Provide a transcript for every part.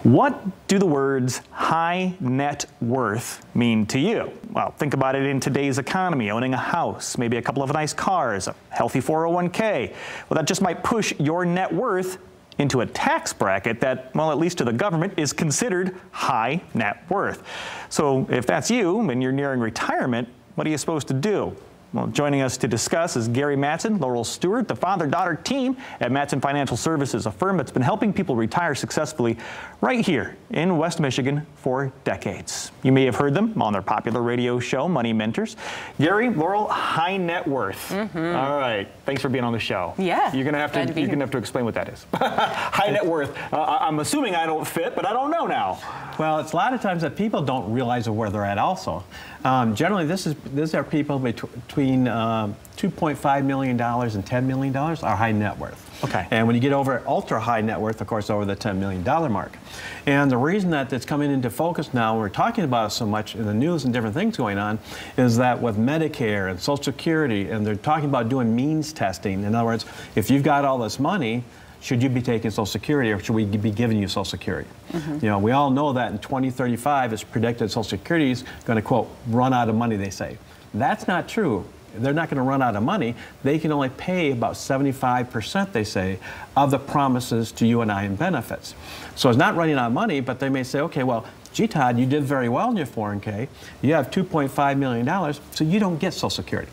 What do the words high net worth mean to you? Well, think about it in today's economy, owning a house, maybe a couple of nice cars, a healthy 401k. Well, that just might push your net worth into a tax bracket that, well, at least to the government, is considered high net worth. So if that's you and you're nearing retirement, what are you supposed to do? Well, joining us to discuss is Gary Mattson, Laurel Steward, the father-daughter team at Mattson Financial Services, a firm that's been helping people retire successfully right here in West Michigan for decades. You may have heard them on their popular radio show, Money Mentors. Gary, Laurel, high net worth. All right, thanks for being on the show. Yeah, you're gonna have to explain what that is. High net worth. I'm assuming I don't fit, but I don't know now. Well, it's a lot of times that people don't realize where they're at also. Generally, these are people between $2.5 million and $10 million are high net worth. Okay. And when you get over ultra high net worth, of course, over the $10 million mark. And the reason that it's coming into focus now, we're talking about it so much in the news and different things going on, is that with Medicare and Social Security, and they're talking about doing means testing. In other words, if you've got all this money, should you be taking Social Security or should we be giving you Social Security? You know, we all know that in 2035 it's predicted Social Security is going to, quote, run out of money, they say. That's not true. They're not going to run out of money. They can only pay about 75%, they say, of the promises to you and I in benefits. So it's not running out of money, but they may say, okay, well, gee, Todd, you did very well in your 401k. You have $2.5 million, so you don't get Social Security.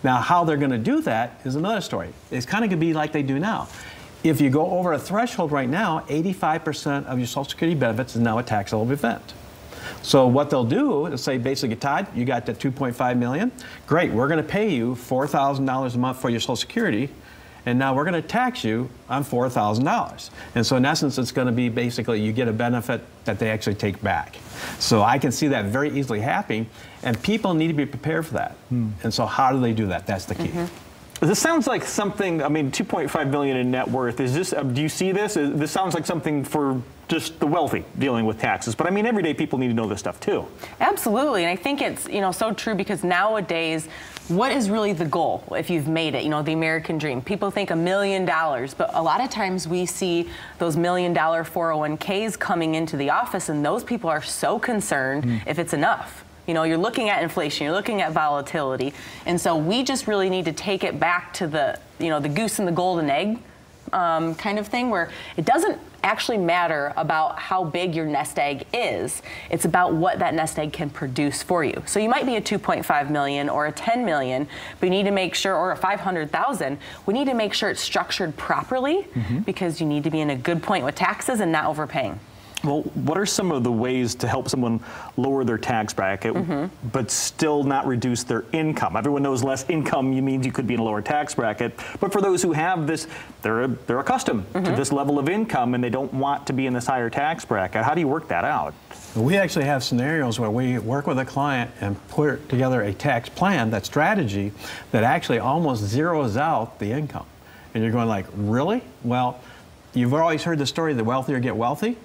Now, how they're going to do that is another story. It's kind of going to be like they do now. If you go over a threshold right now, 85% of your Social Security benefits is now a taxable event. So what they'll do is say, basically, Todd, you got that $2.5 million. Great, we're going to pay you $4,000 a month for your Social Security, and now we're going to tax you on $4,000. And so in essence, it's going to be basically you get a benefit that they actually take back. So I can see that very easily happening, and people need to be prepared for that. And so how do they do that? That's the key. This sounds like something, I mean, $2.5 million in net worth. Is this, do you see this? This sounds like something for just the wealthy dealing with taxes. But I mean, everyday people need to know this stuff too. Absolutely, and I think it's, you know, so true because nowadays, what is really the goal if you've made it? You know, the American dream. People think $1 million, but a lot of times we see those $1 million 401ks coming into the office, and those people are so concerned if it's enough. You know, you're looking at inflation, you're looking at volatility, and so we just really need to take it back to the, you know, the goose and the golden egg kind of thing, where it doesn't actually matter about how big your nest egg is. It's about what that nest egg can produce for you. So you might be a 2.5 million or a 10 million, but you need to make sure, or a 500,000, we need to make sure it's structured properly because you need to be in a good point with taxes and not overpaying. Well, what are some of the ways to help someone lower their tax bracket, but still not reduce their income? Everyone knows less income means you could be in a lower tax bracket, but for those who have this, they're accustomed to this level of income and they don't want to be in this higher tax bracket. How do you work that out? We actually have scenarios where we work with a client and put together a tax plan, that strategy, that actually almost zeroes out the income. And you're going like, really? Well, you've always heard the story, the wealthier get wealthy.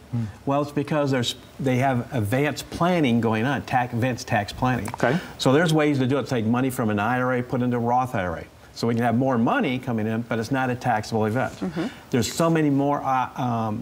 Well, it's because they have advanced planning going on, advanced tax planning. Okay. So there's ways to do it, take money from an IRA, put into a Roth IRA. So we can have more money coming in, but it's not a taxable event. There's so many more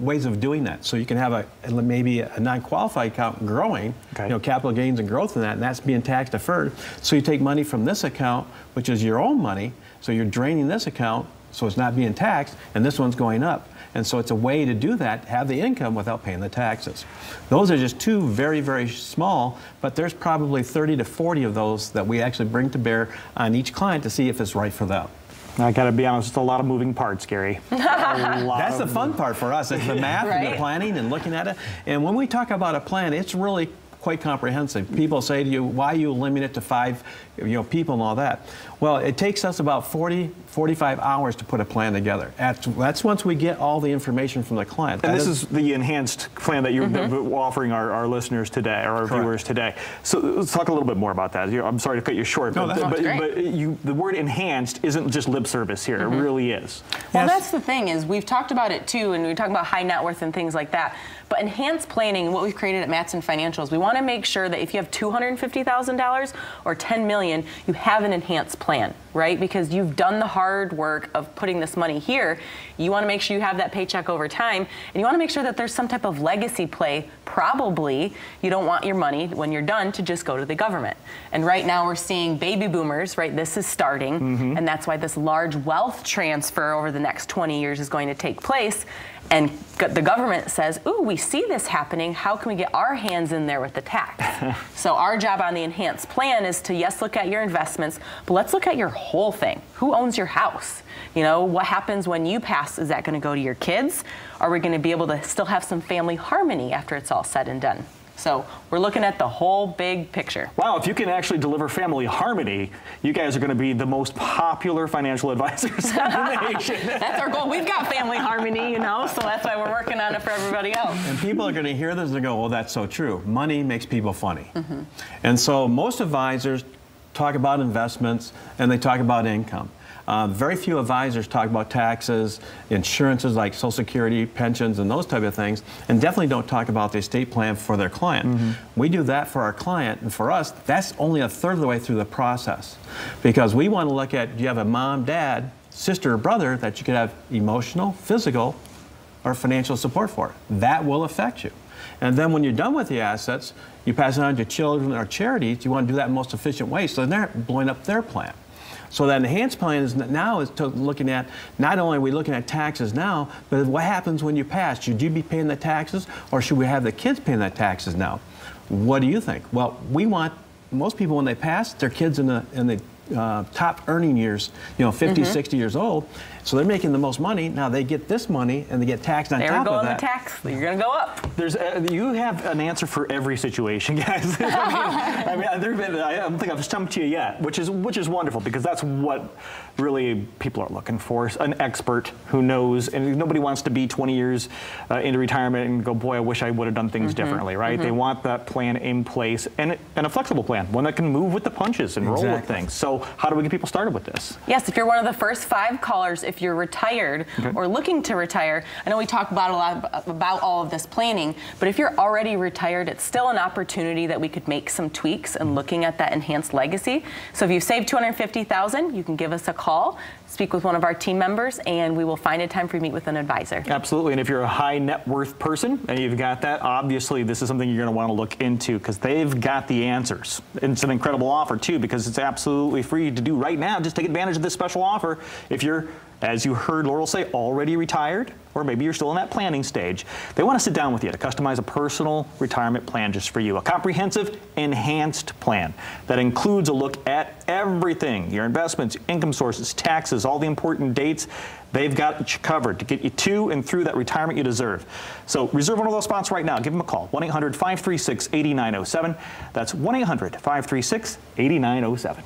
ways of doing that. So you can have maybe a non-qualified account growing, you know, capital gains and growth in that, and that's being tax deferred. So you take money from this account, which is your own money, so you're draining this account, so it's not being taxed, and this one's going up. And so it's a way to do that, have the income without paying the taxes. Those are just two very, very small, but there's probably 30 to 40 of those that we actually bring to bear on each client to see if it's right for them. I gotta be honest, it's a lot of moving parts, Gary. That's the fun part for us. It's the math and the planning and looking at it. And when we talk about a plan, it's really quite comprehensive. People say to you, why you limit it to 5 people and all that? Well, it takes us about 45 hours to put a plan together. That's once we get all the information from the client. And this is the enhanced plan that you're offering our listeners today, or our viewers today. So let's talk a little bit more about that. I'm sorry to cut you short, no, but the word enhanced isn't just lip service here. It really is. Well, that's the thing is we've talked about it too, and we talk about high net worth and things like that. But enhanced planning, what we've created at Mattson Financial is we want want to make sure that if you have $250,000 or $10 million, you have an enhanced plan, right? Because you've done the hard work of putting this money here. You want to make sure you have that paycheck over time, and you want to make sure that there's some type of legacy play. Probably you don't want your money when you're done to just go to the government. And right now we're seeing baby boomers, right? This is starting, and that's why this large wealth transfer over the next 20 years is going to take place. And the government says, ooh, we see this happening. How can we get our hands in there with the tax? So our job on the enhanced plan is to, yes, look at your investments, but let's look at your whole thing. Who owns your house? You know, what happens when you pass? Is that going to go to your kids? Are we going to be able to still have some family harmony after it's all said and done? So we're looking at the whole big picture. Wow, if you can actually deliver family harmony, you guys are going to be the most popular financial advisors in the nation. That's our goal. We've got family harmony, you know, so that's why we're working on it for everybody else. And people are going to hear this and go, well, that's so true. Money makes people funny. And so most advisors talk about investments and they talk about income. Very few advisors talk about taxes, insurances like Social Security, pensions, and those type of things, and definitely don't talk about the estate plan for their client. We do that for our client, and for us, that's only a third of the way through the process. Because we want to look at, do you have a mom, dad, sister, or brother that you could have emotional, physical, or financial support for? That will affect you. And then when you're done with the assets, you pass it on to children or charities. You want to do that in the most efficient way, so they're not blowing up their plan. So that enhanced plan is now looking at, not only are we looking at taxes now, but what happens when you pass? Should you be paying the taxes, or should we have the kids paying the taxes now? What do you think? Well, we want most people, when they pass, their kids in the top earning years, you know, 50, 60 years old. So they're making the most money. Now they get this money and they get taxed on top of that. There we go on the tax. You're going to go up. You have an answer for every situation, guys. I don't think I've stumped you yet, which is wonderful, because that's what really people are looking for, an expert who knows. And nobody wants to be 20 years into retirement and go, boy, I wish I would have done things differently, right? They want that plan in place, and a flexible plan, one that can move with the punches and roll with things. So how do we get people started with this? Yes, if you're one of the first 5 callers, if you're retired or looking to retire, I know we talk about a lot about all of this planning, but if you're already retired, it's still an opportunity that we could make some tweaks and looking at that enhanced legacy. So if you've saved $250,000, you can give us a call, speak with one of our team members, and we will find a time for you to meet with an advisor. Absolutely, and if you're a high net worth person and you've got that, obviously this is something you're going to want to look into, because they've got the answers. It's an incredible offer too, because it's absolutely free to do right now. Just take advantage of this special offer if you're, as you heard Laurel say, already retired, or maybe you're still in that planning stage. They want to sit down with you to customize a personal retirement plan just for you, a comprehensive, enhanced plan that includes a look at everything, your investments, income sources, taxes, all the important dates. They've got you covered to get you to and through that retirement you deserve. So reserve one of those spots right now. Give them a call, 1-800-536-8907. That's 1-800-536-8907.